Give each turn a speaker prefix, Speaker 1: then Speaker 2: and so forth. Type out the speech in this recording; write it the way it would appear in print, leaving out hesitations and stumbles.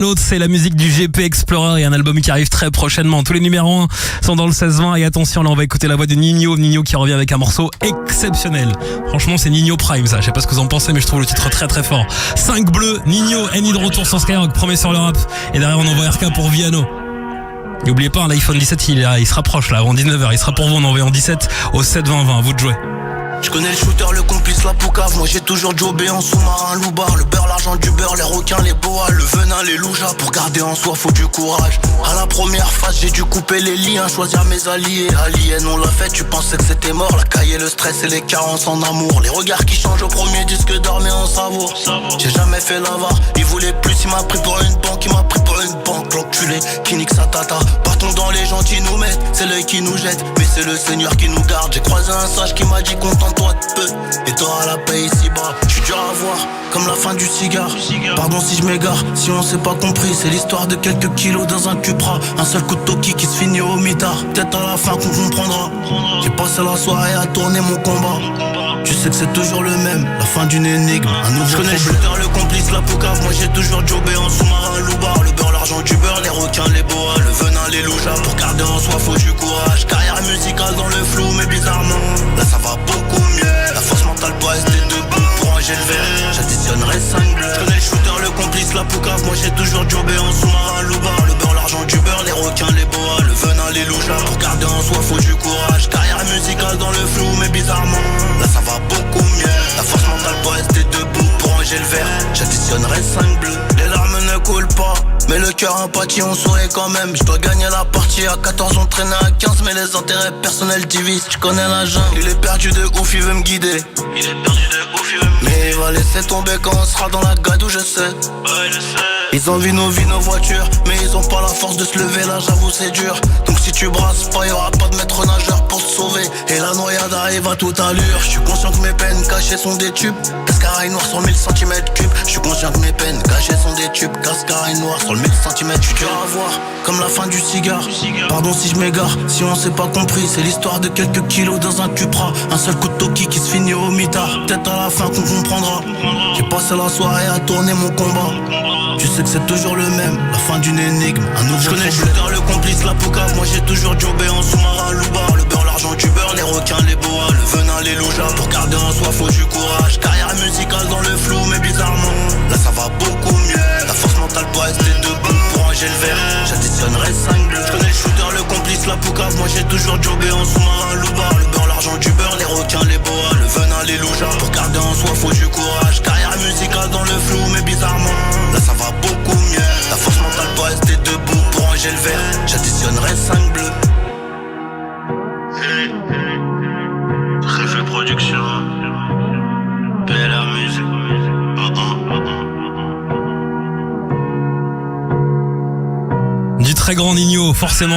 Speaker 1: L'autre, c'est la musique du GP Explorer et un album qui arrive très prochainement. Tous les numéros 1 sont dans le 16-20 et attention, là on va écouter la voix de Nino qui revient avec un morceau exceptionnel. Franchement, c'est Nino Prime ça. Je sais pas ce que vous en pensez, mais je trouve le titre très très fort. 5 bleus, Nino, Annie de retour sur Skyrock, premier sur le rap. Et derrière on envoie RK pour Viano. N'oubliez pas, l'iPhone 17 il se rapproche là, avant 19h. Il sera pour vous, on envoie en 17 au 7-20-20. À vous de jouer.
Speaker 2: Je connais le shooter, le complice, la poucave. Moi j'ai toujours jobé en sous-marin, loubar. Le beurre, l'argent du beurre, les requins, les boas, le venin, les loujas. Pour garder en soi, faut du courage. À la première phase, j'ai dû couper les liens, choisir mes alliés. Alien, on l'a fait, tu pensais que c'était mort. La caille, le stress et les carences en amour. Les regards qui changent au premier disque d'or, mais en savoure. J'ai jamais fait l'avare, il voulait plus, il m'a pris pour une banque, il m'a pris pour une banque. L'enculé qui nique sa tata. Partons dans les gens qui nous mettent, c'est l'œil qui nous jette, mais c'est le Seigneur qui nous garde. J'ai croisé un sage qui m'a dit contente-toi de peu, et t'auras la paix ici-bas. J'suis dur à voir, comme la fin du cigare. Pardon si je m'égare, si on s'est pas compris. C'est l'histoire de quelques kilos dans un Cupra. Un seul coup de toki qui se finit au mitard. Peut-être à la fin qu'on comprendra. J'ai passé la soirée à tourner mon combat. Tu sais que c'est toujours le même, la fin d'une énigme, un nouveau. Je connais le shooter, le complice, la poucave. Moi j'ai toujours jobé en sous-marin, loubar. Le beurre, l'argent du beurre, les requins, les boas, le venin, les loujas. Pour garder en soi, faut du courage. Carrière musicale dans le flou, mais bizarrement là ça va beaucoup mieux. La force mentale doit rester debout. Pour ranger le verre, j'additionnerai 5 bleus. Je connais le shooter, le complice, la poucave. Moi j'ai toujours jobé en sous-marin, loubar. Le beurre, l'argent du beurre, les requins, les boas, le venin, les loujas. Pour garder en soi, faut du courage. Carrière musicale dans le flou, mais bizarrement là ça va beaucoup mieux. La force mentale doit rester debout. Pour ranger le verre, j'additionnerai 5 bleus. Les larmes ne coulent pas, mais le cœur empathie, on sourit quand même. Je dois gagner la partie, à 14 on traîne à 15. Mais les intérêts personnels divisent, je connais la jungle. Il est perdu de ouf, il veut me guider. Il est perdu de ouf, il veut me guider. Mais il va laisser tomber quand on sera dans la gadou, je sais. Ouais, je sais. Ils envient nos vies, nos voitures, mais ils ont pas la force de se lever, là j'avoue c'est dur. Donc si tu brasses pas, y'aura pas de maître nageur pour te sauver. Et la noyade arrive à toute allure. Je suis conscient que mes peines cachées sont des tubes. Cascaraille noire sur 1000 cm3. Je suis conscient que mes peines cachées sont des tubes. Cascaraille noire sur le 1000 cm3. Je suis dur à voir, comme la fin du cigare. Pardon si je m'égare, si on s'est pas compris. C'est l'histoire de quelques kilos dans un Cupra. Un seul coup de toki qui se finit au mitard. Peut-être à la fin qu'on comprendra. J'ai passé la soirée à tourner mon combat. Tu sais que c'est toujours le même, la fin d'une énigme, un nouveau. Je connais le shooter, le complice, la poucave. Moi j'ai toujours jobé en sous-marin, loubar. Le beurre, l'argent du beurre, les requins, les boas, le venin, les loujas. Pour garder en soi, faut du courage. Carrière musicale dans le flou, mais bizarrement là ça va beaucoup mieux. La force mentale doit rester debout. Pour ranger le verre, j'additionnerai 5 bleus. Je connais le shooter, le complice, la poucave. Moi j'ai toujours jobé en sous-marin, loubar. Le beurre, l'argent du beurre, les requins, les boas, le venin, les loujas. Pour garder en soi, faut du courage. Carrière musicale dans le flou, mais bizarrement là ça va beaucoup mieux. La force mentale doit rester debout. Pour ranger le verre, j'additionnerai 5 bleus. Préfet Production, PLR Musique.
Speaker 1: Du très grand Nino, forcément.